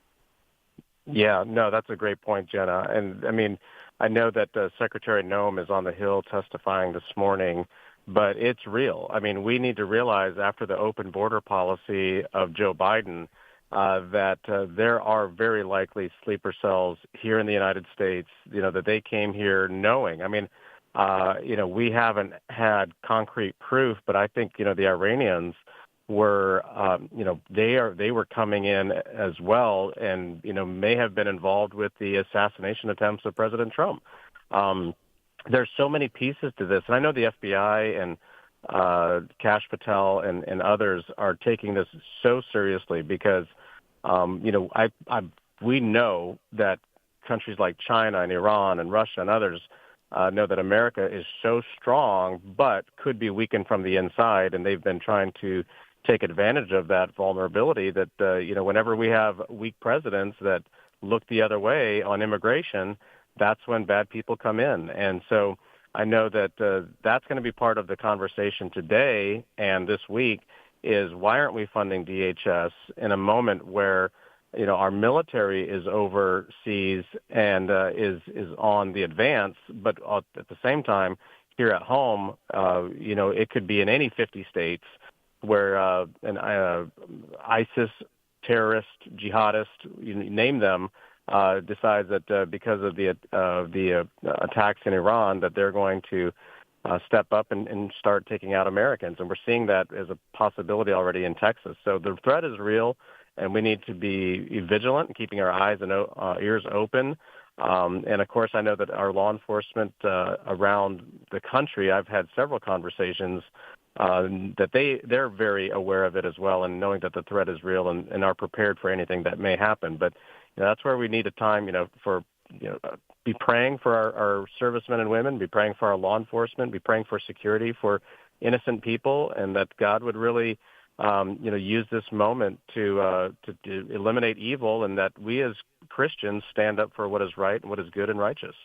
Yeah, no, that's a great point, Jenna. And I know that Secretary Noem is on the Hill testifying this morning, but it's real. We need to realize after the open border policy of Joe Biden that there are very likely sleeper cells here in the United States, that they came here knowing. We haven't had concrete proof, but I think, the Iranians were, they were coming in as well and, may have been involved with the assassination attempts of President Trump. There's so many pieces to this. And I know the FBI and Kash Patel and others are taking this so seriously because, we know that countries like China and Iran and Russia and others know that America is so strong but could be weakened from the inside, and they've been trying to take advantage of that vulnerability that, whenever we have weak presidents that look the other way on immigration, that's when bad people come in. And so I know that that's going to be part of the conversation today and this week is why aren't we funding DHS in a moment where, our military is overseas and is on the advance, but at the same time, here at home, it could be in any 50 states where an ISIS terrorist, jihadist, you name them, decides that because of the attacks in Iran, that they're going to step up and start taking out Americans. And we're seeing that as a possibility already in Texas. So the threat is real, and we need to be vigilant and keeping our eyes and ears open. And, of course, I know that our law enforcement around the country, I've had several conversations that they're very aware of it as well, and knowing that the threat is real and are prepared for anything that may happen. But that's where we need a time, for be praying for our servicemen and women, be praying for our law enforcement, be praying for security for innocent people, and that God would really use this moment to eliminate evil, and that we as Christians stand up for what is right and what is good and righteous.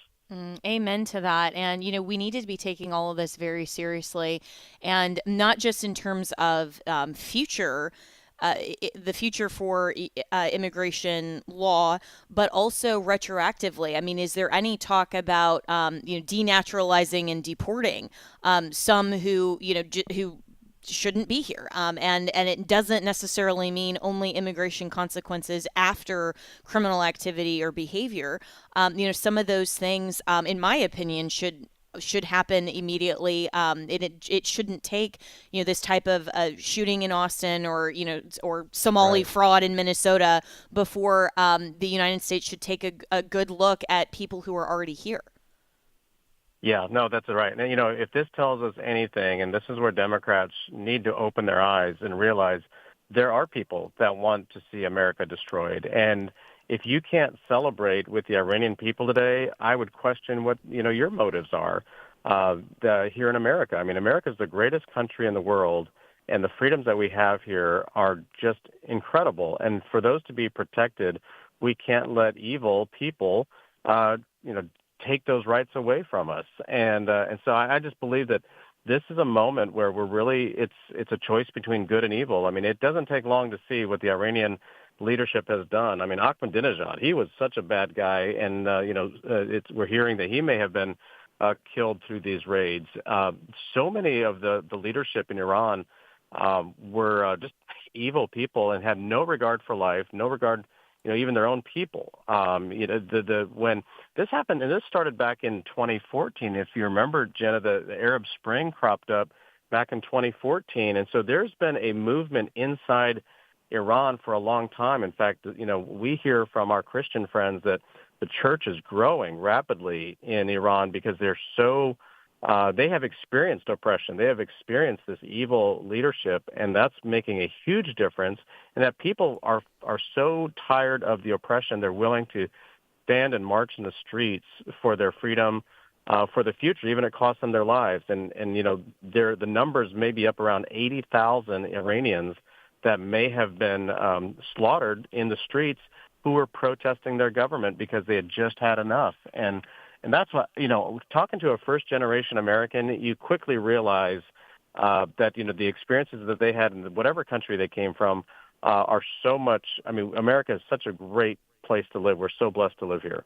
Amen to that. And, we need to be taking all of this very seriously, and not just in terms of future the future for immigration law, but also retroactively. I mean, is there any talk about denaturalizing and deporting some who who shouldn't be here, and it doesn't necessarily mean only immigration consequences after criminal activity or behavior. Some of those things, in my opinion, should happen immediately. It shouldn't take this type of shooting in Austin or Somali fraud in Minnesota before the United States should take a good look at people who are already here. Yeah, no, that's right. And, if this tells us anything, and this is where Democrats need to open their eyes and realize there are people that want to see America destroyed. And if you can't celebrate with the Iranian people today, I would question what, your motives are here in America. I mean, America is the greatest country in the world, and the freedoms that we have here are just incredible. And for those to be protected, we can't let evil people, take those rights away from us. And so I just believe that this is a moment where we're really, it's a choice between good and evil. I mean, it doesn't take long to see what the Iranian leadership has done. I mean, Ahmadinejad, he was such a bad guy, and we're hearing that he may have been killed through these raids. So many of the leadership in Iran were just evil people and had no regard for life, no regard, even their own people. When this happened, and this started back in 2014, if you remember, Jenna, the Arab Spring cropped up back in 2014, and so there's been a movement inside Iran for a long time. In fact, we hear from our Christian friends that the church is growing rapidly in Iran because they're so they have experienced oppression. They have experienced this evil leadership, and that's making a huge difference. And that people are so tired of the oppression, they're willing to stand and march in the streets for their freedom, for the future, even if it costs them their lives. And the numbers may be up around 80,000 Iranians that may have been slaughtered in the streets who were protesting their government because they had just had enough. And that's what, talking to a first-generation American, you quickly realize that, the experiences that they had in whatever country they came from are so much, America is such a great place to live. We're so blessed to live here.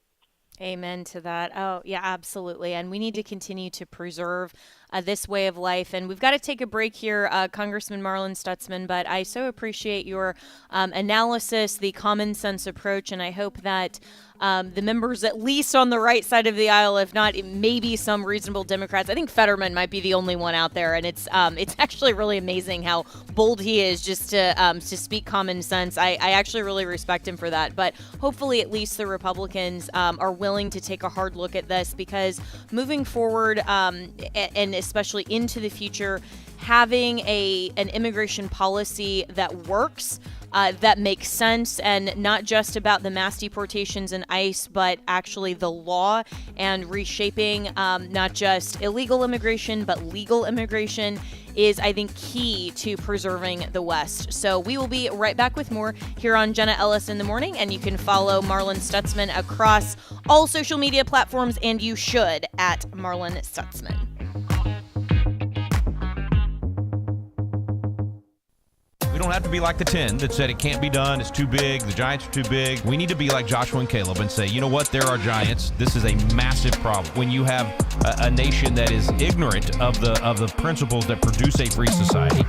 Amen to that. Oh, yeah, absolutely. And we need to continue to preserve this way of life. And we've got to take a break here, Congressman Marlon Stutzman, but I so appreciate your analysis, the common sense approach, and I hope that the members, at least on the right side of the aisle, if not maybe some reasonable Democrats. I think Fetterman might be the only one out there, and it's actually really amazing how bold he is just to speak common sense. I actually really respect him for that. But hopefully, at least the Republicans are willing to take a hard look at this, because moving forward, and especially into the future, having an immigration policy that works, that makes sense, and not just about the mass deportations and ICE, but actually the law and reshaping not just illegal immigration, but legal immigration is, I think, key to preserving the West. So we will be right back with more here on Jenna Ellis in the Morning, and you can follow Marlon Stutzman across all social media platforms, and you should, at Marlon Stutzman. We don't have to be like the 10 that said it can't be done, it's too big, the Giants are too big. We need to be like Joshua and Caleb and say, you know what, there are giants. This is a massive problem. When you have a nation that is ignorant of the principles that produce a free society,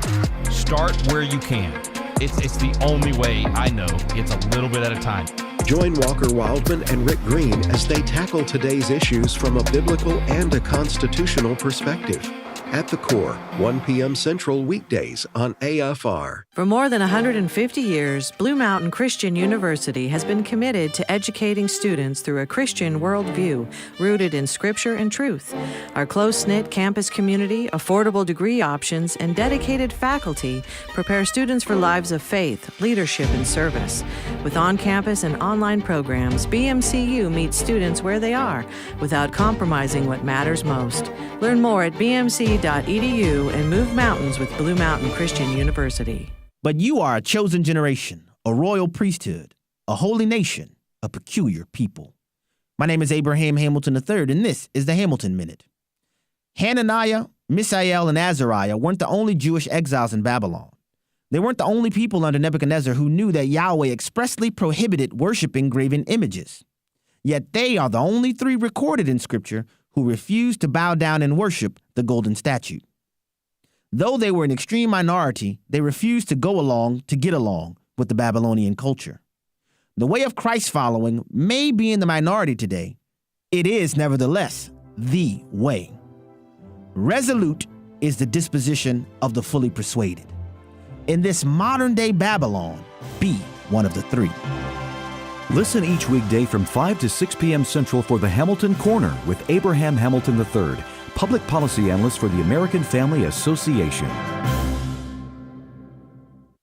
start where you can. It's the only way I know. It's a little bit at a time. Join Walker Wildman and Rick Green as they tackle today's issues from a biblical and a constitutional perspective. At the Core, 1 p.m. Central weekdays on AFR. For more than 150 years, Blue Mountain Christian University has been committed to educating students through a Christian worldview rooted in Scripture and truth. Our close-knit campus community, affordable degree options, and dedicated faculty prepare students for lives of faith, leadership, and service. With on-campus and online programs, BMCU meets students where they are without compromising what matters most. Learn more at bmc.edu and move mountains with Blue Mountain Christian University. But you are a chosen generation, a royal priesthood, a holy nation, a peculiar people. My name is Abraham Hamilton III, and this is the Hamilton Minute. Hananiah, Mishael, and Azariah weren't the only Jewish exiles in Babylon. They weren't the only people under Nebuchadnezzar who knew that Yahweh expressly prohibited worshiping graven images. Yet they are the only three recorded in Scripture who refused to bow down and worship the golden statue. Though they were an extreme minority, they refused to go along to get along with the Babylonian culture. The way of Christ following may be in the minority today. It is, nevertheless, the way. Resolute is the disposition of the fully persuaded. In this modern-day Babylon, be one of the three. Listen each weekday from 5 to 6 p.m. Central for the Hamilton Corner with Abraham Hamilton III, Public Policy Analyst for the American Family Association.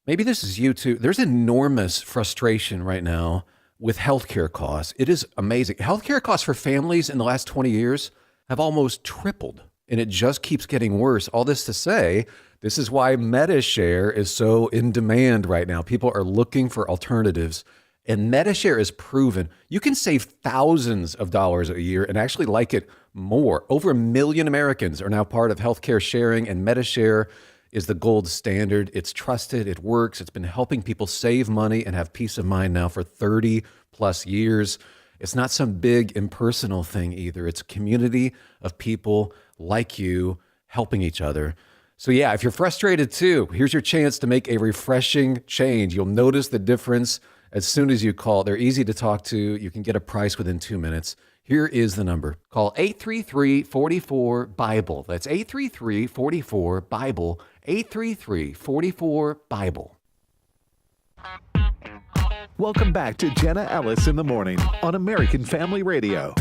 Maybe this is you too. There's enormous frustration right now with healthcare costs. It is amazing. Healthcare costs for families in the last 20 years have almost tripled, and it just keeps getting worse. All this to say, this is why MediShare is so in demand right now. People are looking for alternatives, and MediShare is proven. You can save thousands of dollars a year and actually like it more. Over 1 million Americans are now part of healthcare sharing, and MediShare is the gold standard. It's trusted, it works. It's been helping people save money and have peace of mind now for 30 plus years. It's not some big impersonal thing either. It's a community of people like you helping each other. So yeah, if you're frustrated too, here's your chance to make a refreshing change. You'll notice the difference as soon as you call. They're easy to talk to. You can get a price within 2 minutes. Here is the number. Call 833-44-BIBLE. That's 833-44-BIBLE. 833-44-BIBLE. Welcome back to Jenna Ellis in the Morning on American Family Radio.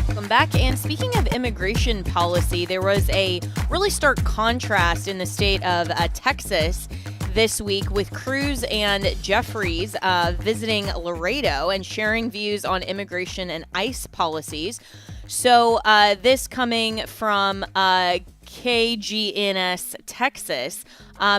Welcome back. And speaking of immigration policy, there was a really stark contrast in the state of Texas this week with Cruz and Jeffries visiting Laredo and sharing views on immigration and ICE policies. So this coming from KGNS Texas.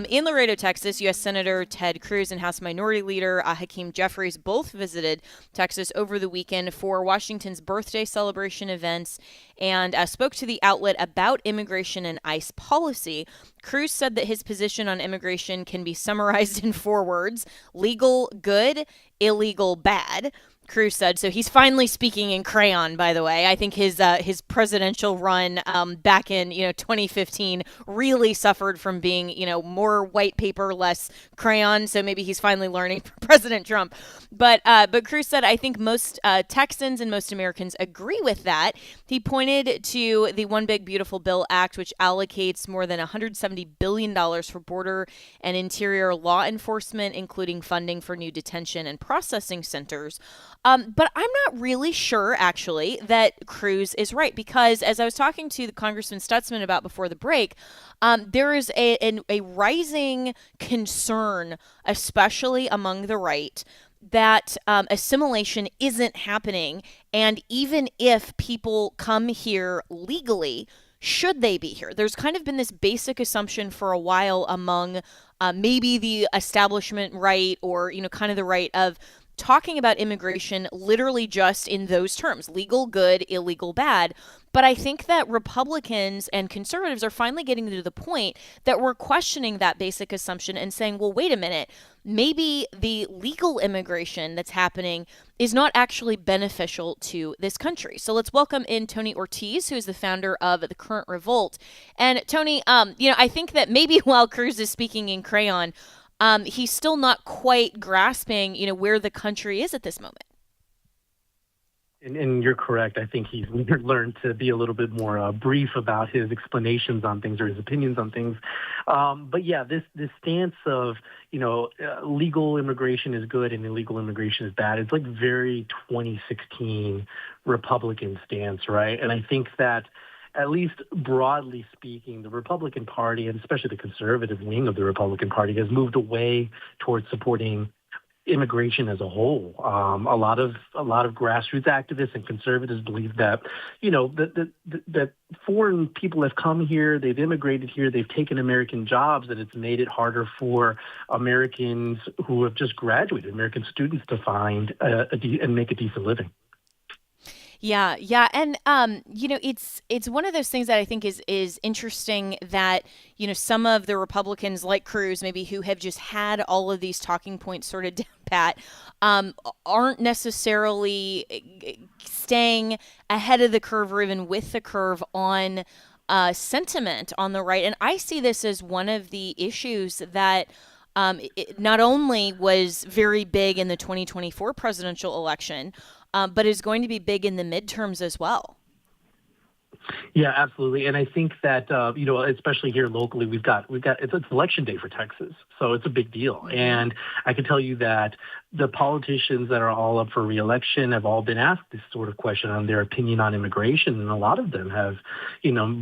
In Laredo, Texas, U.S. Senator Ted Cruz and House Minority Leader Hakeem Jeffries both visited Texas over the weekend for Washington's birthday celebration events and spoke to the outlet about immigration and ICE policy. Cruz said that his position on immigration can be summarized in 4 words: legal, good, illegal, bad. Cruz said. So he's finally speaking in crayon, by the way. I think his presidential run back in 2015 really suffered from being more white paper, less crayon. So maybe he's finally learning from President Trump. But Cruz said, I think most Texans and most Americans agree with that. He pointed to the One Big Beautiful Bill Act, which allocates more than $170 billion for border and interior law enforcement, including funding for new detention and processing centers. But I'm not really sure, actually, that Cruz is right, because as I was talking to the Congressman Stutzman about before the break, there is a rising concern, especially among the right, that assimilation isn't happening. And even if people come here legally, should they be here? There's kind of been this basic assumption for a while among maybe the establishment right or, kind of the right of talking about immigration literally just in those terms: legal, good, illegal, bad. But I think that Republicans and conservatives are finally getting to the point that we're questioning that basic assumption and saying, well, wait a minute, maybe the legal immigration that's happening is not actually beneficial to this country. So let's welcome in Tony Ortiz, who is the founder of The Current Revolt. And Tony, I think that maybe while Cruz is speaking in crayon, he's still not quite grasping, where the country is at this moment. And you're correct. I think he's learned to be a little bit more brief about his explanations on things or his opinions on things. But yeah, this stance of, legal immigration is good and illegal immigration is bad, it's like very 2016 Republican stance, right? And I think that, at least broadly speaking, the Republican Party, and especially the conservative wing of the Republican Party, has moved away towards supporting immigration as a whole. A lot of grassroots activists and conservatives believe that, that foreign people have come here, they've immigrated here, they've taken American jobs, that it's made it harder for Americans who have just graduated, American students, to find and make a decent living. Yeah, and it's one of those things that I think is interesting that some of the Republicans like Cruz, maybe who have just had all of these talking points sort of down pat, aren't necessarily staying ahead of the curve or even with the curve on sentiment on the right, and I see this as one of the issues that. It not only was very big in the 2024 presidential election, but is going to be big in the midterms as well. Yeah, absolutely. And I think that, especially here locally, we've got it's election day for Texas. So it's a big deal. And I can tell you that the politicians that are all up for re-election have all been asked this sort of question on their opinion on immigration. And a lot of them have,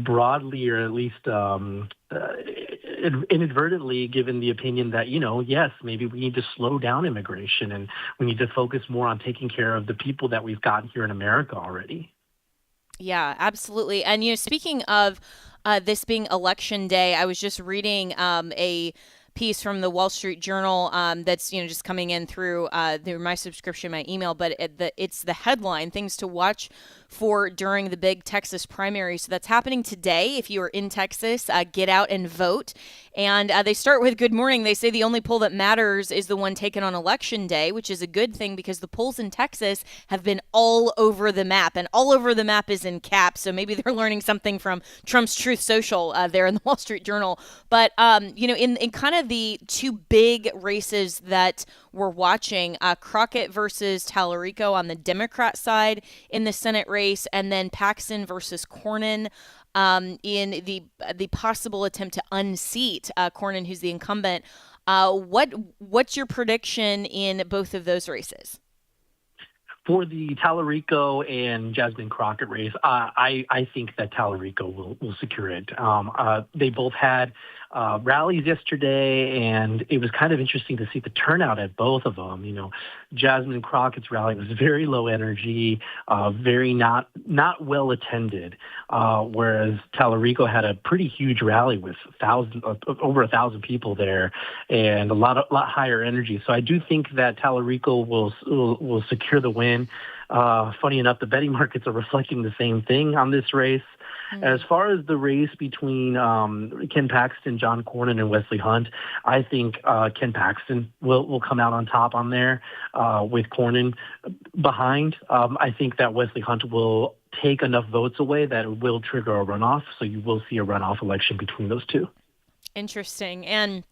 broadly or at least inadvertently given the opinion that, yes, maybe we need to slow down immigration and we need to focus more on taking care of the people that we've got here in America already. Yeah, absolutely. And, speaking of this being election day, I was just reading a piece from the Wall Street Journal that's, just coming in through my subscription, my email, but it's the headline, things to watch for during the big Texas primary. So that's happening today. If you are in Texas, get out and vote. And they start with good morning. They say the only poll that matters is the one taken on election day, which is a good thing because the polls in Texas have been all over the map, and all over the map is in caps. So maybe they're learning something from Trump's Truth Social there in the Wall Street Journal. But, in kind of the two big races that we're watching, Crockett versus Tallarico on the Democrat side in the Senate race, and then Paxton versus Cornyn in the possible attempt to unseat Cornyn, who's the incumbent. What's your prediction in both of those races? For the Tallarico and Jasmine Crockett race, I think that Tallarico will secure it. They both had rallies yesterday, and it was kind of interesting to see the turnout at both of them. Jasmine Crockett's rally was very low energy, very not well attended, whereas Tallarico had a pretty huge rally with over 1,000 people there, and a lot higher energy. So I do think that Tallarico will secure the win. Funny enough, the betting markets are reflecting the same thing on this race. As far as the race between Ken Paxton, John Cornyn, and Wesley Hunt, I think Ken Paxton will come out on top on there with Cornyn behind. I think that Wesley Hunt will take enough votes away that it will trigger a runoff, so you will see a runoff election between those two. Interesting. And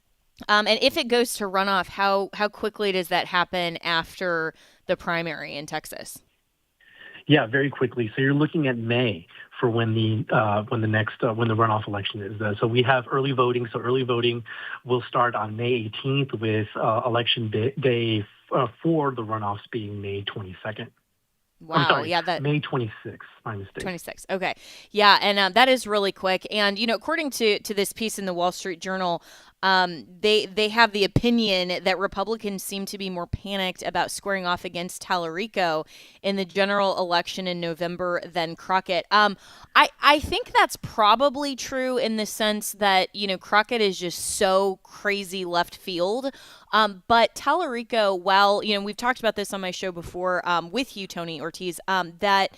if it goes to runoff, how quickly does that happen after the primary in Texas? Yeah, very quickly. So you're looking at May for when the runoff election is. So we have early voting. So early voting will start on May 18th with election day for the runoffs being May 22nd. Wow. I'm sorry, yeah, May 26th. My mistake. 26. Okay. Yeah, and that is really quick. And according to this piece in the Wall Street Journal, they have the opinion that Republicans seem to be more panicked about squaring off against Tallarico in the general election in November than Crockett. I think that's probably true in the sense that Crockett is just so crazy left field. But Tallarico, while we've talked about this on my show before with you, Tony Ortiz, that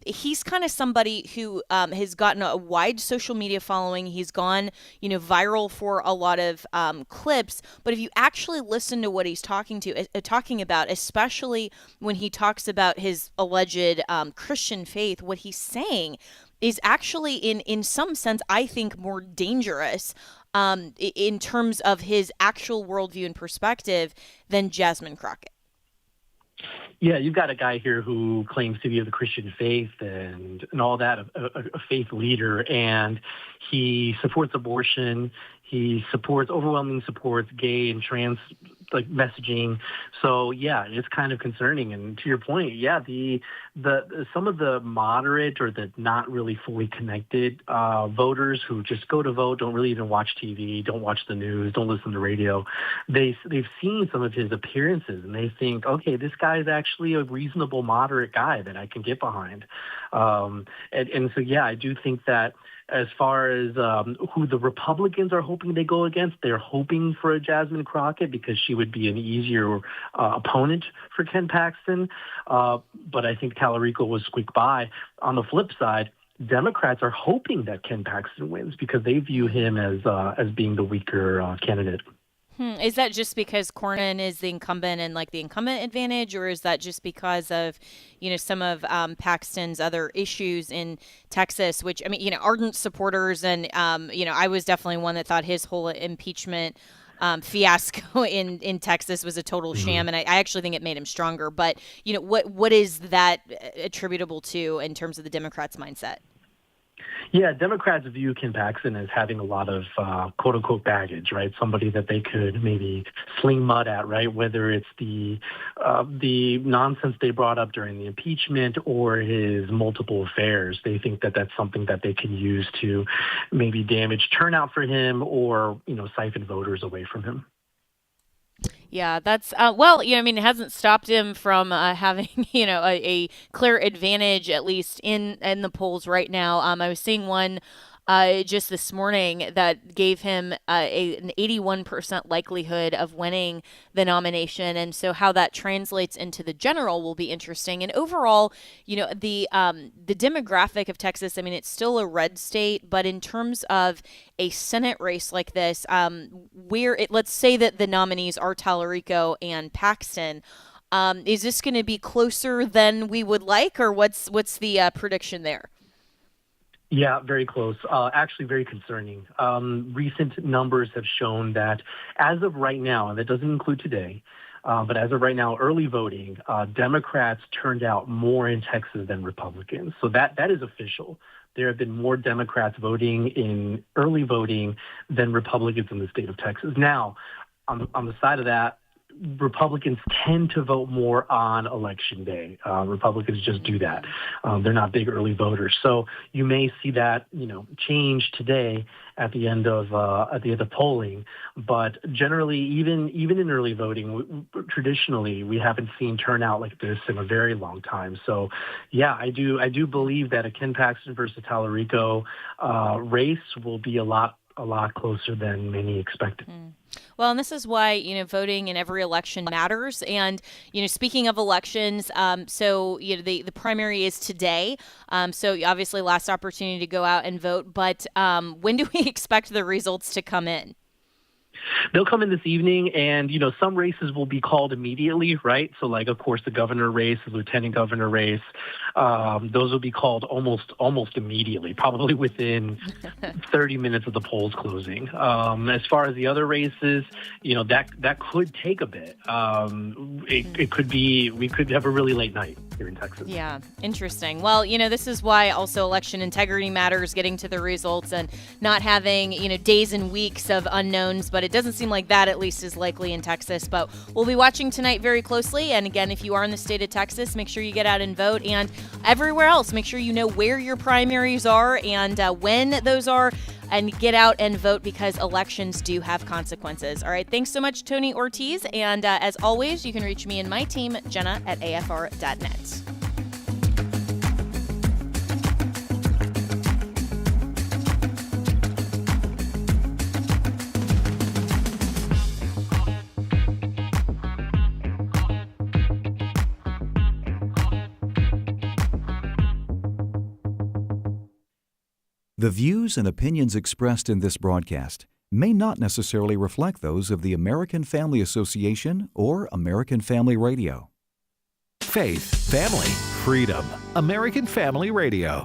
he's kind of somebody who has gotten a wide social media following. He's gone, viral for a lot of clips. But if you actually listen to what he's talking about, especially when he talks about his alleged Christian faith, what he's saying is actually, in some sense, I think, more dangerous in terms of his actual worldview and perspective than Jasmine Crockett. Yeah, you've got a guy here who claims to be of the Christian faith and all that, a faith leader, and he supports abortion. He overwhelmingly supports gay and trans messaging. So yeah, it's kind of concerning. And to your point, yeah, the some of the moderate or the not really fully connected voters who just go to vote, don't really even watch TV, don't watch the news, don't listen to radio. They've seen some of his appearances and they think, okay, this guy is actually a reasonable moderate guy that I can get behind. And so yeah, I do think that As far as who the Republicans are hoping they go against, they're hoping for a Jasmine Crockett because she would be an easier opponent for Ken Paxton. But I think Tallarico will squeak by. On the flip side, Democrats are hoping that Ken Paxton wins because they view him as being the weaker candidate. Is that just because Cornyn is the incumbent and like the incumbent advantage, or is that just because of, some of Paxton's other issues in Texas, which, I mean, ardent supporters and, I was definitely one that thought his whole impeachment fiasco in Texas was a total sham, and I actually think it made him stronger. But, what is that attributable to in terms of the Democrats' mindset? Yeah, Democrats view Ken Paxton as having a lot of quote-unquote baggage, right? Somebody that they could maybe sling mud at, right? Whether it's the nonsense they brought up during the impeachment or his multiple affairs. They think that that's something that they can use to maybe damage turnout for him or, siphon voters away from him. Yeah, that's it hasn't stopped him from having a clear advantage, at least in the polls right now. I was seeing one just this morning that gave him an 81% likelihood of winning the nomination, and so how that translates into the general will be interesting. And overall, the demographic of Texas, I mean, it's still a red state, but in terms of a Senate race like this, let's say that the nominees are Tallarico and Paxton. Is this going to be closer than we would like, or what's the prediction there? Yeah, very close. Actually, very concerning. Recent numbers have shown that as of right now, and that doesn't include today, but as of right now, early voting, Democrats turned out more in Texas than Republicans. So that is official. There have been more Democrats voting in early voting than Republicans in the state of Texas. Now, on the side of that, Republicans tend to vote more on Election Day. Republicans just do that. They're not big early voters, so you may see that change today at the end of polling. But generally, even in early voting, traditionally we haven't seen turnout like this in a very long time. So, yeah, I do believe that a Ken Paxton versus Tallarico race will be a lot closer than many expected. Well, and this is why, voting in every election matters. And, speaking of elections, the primary is today. So obviously last opportunity to go out and vote. But when do we expect the results to come in? They'll come in this evening, and, some races will be called immediately, right? So, like, of course, the governor race, the lieutenant governor race, those will be called almost immediately, probably within 30 minutes of the polls closing. As far as the other races, that could take a bit. It could be, we could have a really late night here in Texas. Yeah, interesting. Well, this is why also election integrity matters, getting to the results and not having, days and weeks of unknowns, but it doesn't seem like that at least is likely in Texas. But we'll be watching tonight very closely. And again, if you are in the state of Texas, make sure you get out and vote. And everywhere else, make sure you know where your primaries are and when those are, and get out and vote because elections do have consequences. All right. Thanks so much, Tony Ortiz. And as always, you can reach me and my team, Jenna at afr.net. The views and opinions expressed in this broadcast may not necessarily reflect those of the American Family Association or American Family Radio. Faith, family, freedom. American Family Radio.